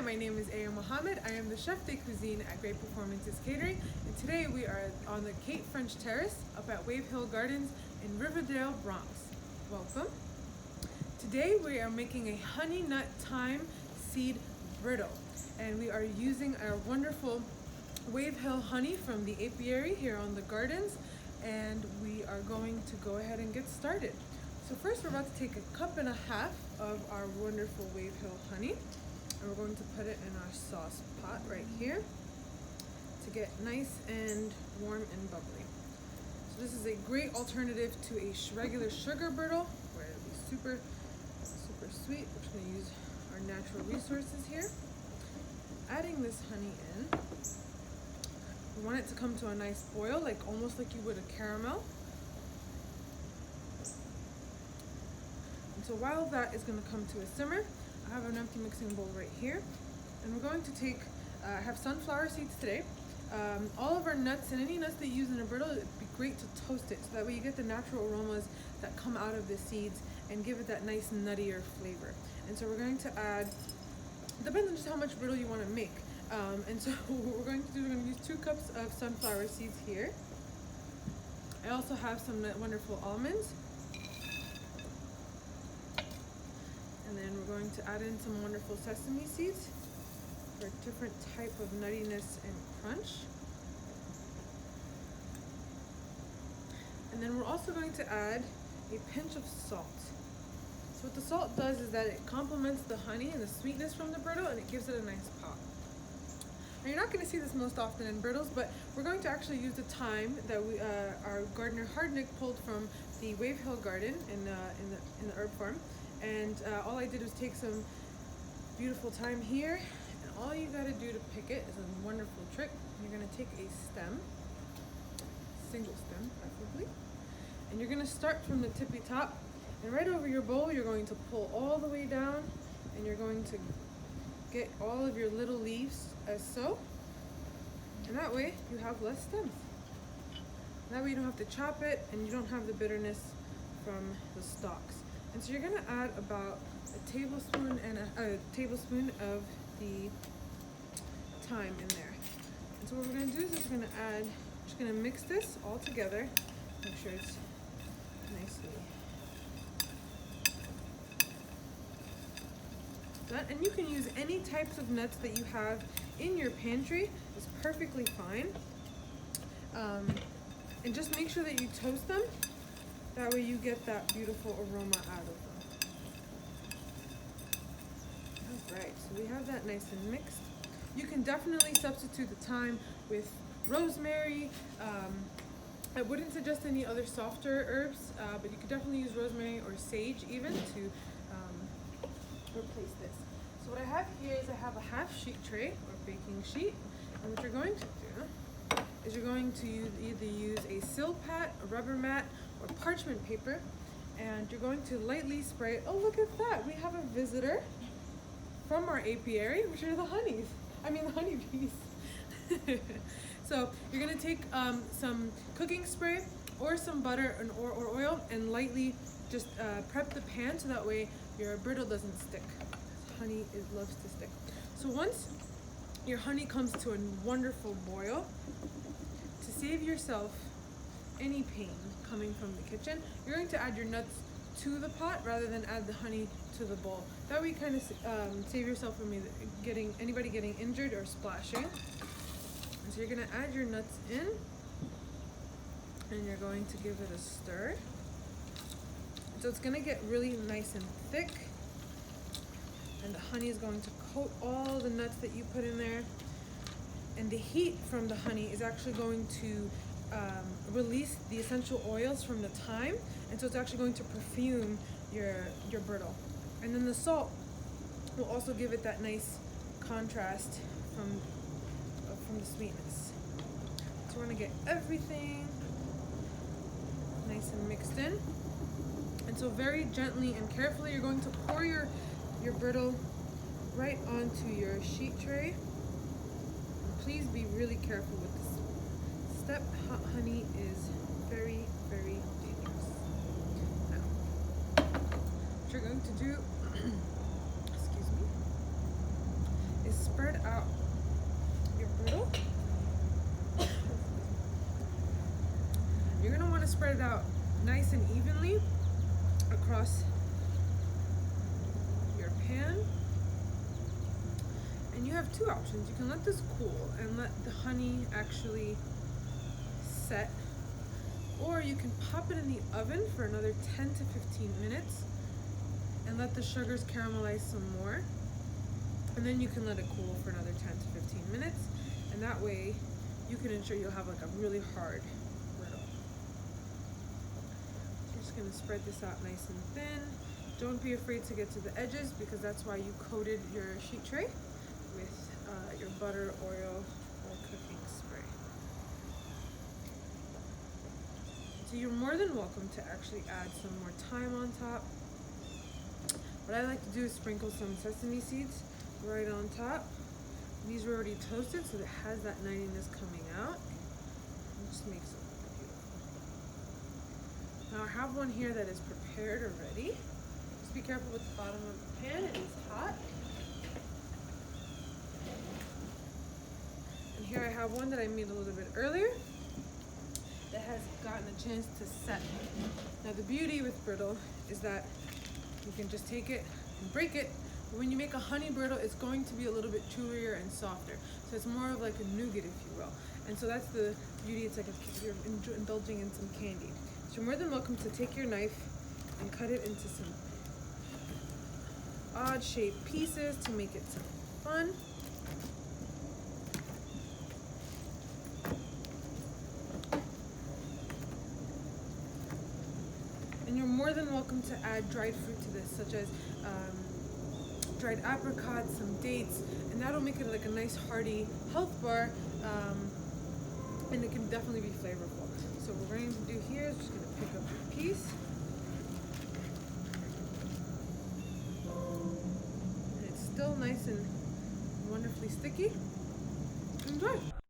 my name is Aya Mohammed. I am the chef de cuisine at Great Performances Catering, and today we are on the Cape French Terrace up at Wave Hill Gardens in Riverdale, Bronx. Welcome. Today we are making a honey nut thyme seed brittle, and we are using our wonderful Wave Hill honey from the apiary here on the gardens, and we are going to go ahead and get started. So first we're about to take 1.5 cups of our wonderful Wave Hill honey, and we're going to put it in our sauce pot right here to get nice and warm and bubbly. So this is a great alternative to a regular sugar brittle where it'll be super sweet. We're just going to use our natural resources here. Adding this honey in, we want it to come to a nice boil, like almost like you would a caramel. And so while that is going to come to a simmer, I have an empty mixing bowl right here, and we're going to take, I have sunflower seeds today. All of our nuts and any nuts that you use in a brittle, it'd be great to toast it so that way you get the natural aromas that come out of the seeds and give it that nice nuttier flavor. And so we're going to add, depends on just how much brittle you want to make. And so what we're going to do, we're going to use 2 cups of sunflower seeds here. I also have some wonderful almonds. And then we're going to add in some wonderful sesame seeds for a different type of nuttiness and crunch. And then we're also going to add a pinch of salt. So what the salt does is that it complements the honey and the sweetness from the brittle, and it gives it a nice pop. Now you're not going to see this most often in brittles, but we're going to actually use the thyme that our gardener Hardnick pulled from the Wave Hill garden in the herb farm. And all I did was take some beautiful thyme here, and all you got to do to pick it is a wonderful trick. You're going to take a stem, single stem preferably, and you're going to start from the tippy top, and right over your bowl you're going to pull all the way down, and you're going to get all of your little leaves as so, and that way you have less stems. That way you don't have to chop it, and you don't have the bitterness from the stalks. And so you're going to add about a tablespoon of the thyme in there. And so what we're going to do is we're just going to mix this all together. Make sure it's nicely done. And you can use any types of nuts that you have in your pantry. It's perfectly fine. And just make sure that you toast them. That way you get that beautiful aroma out of them. All right, so we have that nice and mixed. You can definitely substitute the thyme with rosemary. I wouldn't suggest any other softer herbs, but you could definitely use rosemary or sage even to replace this. So what I have here is I have a half sheet tray or baking sheet, and what you're going to do is you're going to either use a Silpat, a rubber mat, or parchment paper, and you're going to lightly spray. Oh, look at that! We have a visitor from our apiary, which are the honeybees. So you're going to take some cooking spray or some butter or oil and lightly just prep the pan so that way your brittle doesn't stick. Honey loves to stick. So once your honey comes to a wonderful boil, to save yourself any pain coming from the kitchen, you're going to add your nuts to the pot rather than add the honey to the bowl. That way you kind of save yourself from anybody getting injured or splashing. And so you're going to add your nuts in, and you're going to give it a stir. So it's going to get really nice and thick, and the honey is going to coat all the nuts that you put in there. And the heat from the honey is actually going to release the essential oils from the thyme, and so it's actually going to perfume your brittle. And then the salt will also give it that nice contrast from the sweetness. So we're going to get everything nice and mixed in, and so very gently and carefully you're going to pour your brittle right onto your sheet tray. Please be really careful with this step. Hot honey is very, very dangerous. Now, what you're going to do, excuse me, is spread it out nice and evenly across your pan. And you have two options. You can let this cool and let the honey actually set, or you can pop it in the oven for another 10 to 15 minutes and let the sugars caramelize some more. And then you can let it cool for another 10 to 15 minutes. And that way you can ensure you'll have like a really hard brittle. You're just gonna spread this out nice and thin. Don't be afraid to get to the edges, because that's why you coated your sheet tray with your butter, oil, or cooking spray. So you're more than welcome to actually add some more thyme on top. What I like to do is sprinkle some sesame seeds right on top. These were already toasted, so it has that nuttiness coming out. It just makes it look beautiful. Now I have one here that is prepared already. Just be careful with the bottom of the pan, it is hot. And here I have one that I made a little bit earlier that has gotten a chance to set. Now the beauty with brittle is that you can just take it and break it. But when you make a honey brittle, it's going to be a little bit chewier and softer. So it's more of like a nougat, if you will. And so that's the beauty. It's like you're indulging in some candy. So you're more than welcome to take your knife and cut it into some odd shaped pieces to make it some fun. And you're more than welcome to add dried fruit to this, such as dried apricots, some dates, and that'll make it like a nice hearty health bar, and it can definitely be flavorful. So what we're going to do here is just going to pick up a piece. And it's still nice and wonderfully sticky. Enjoy!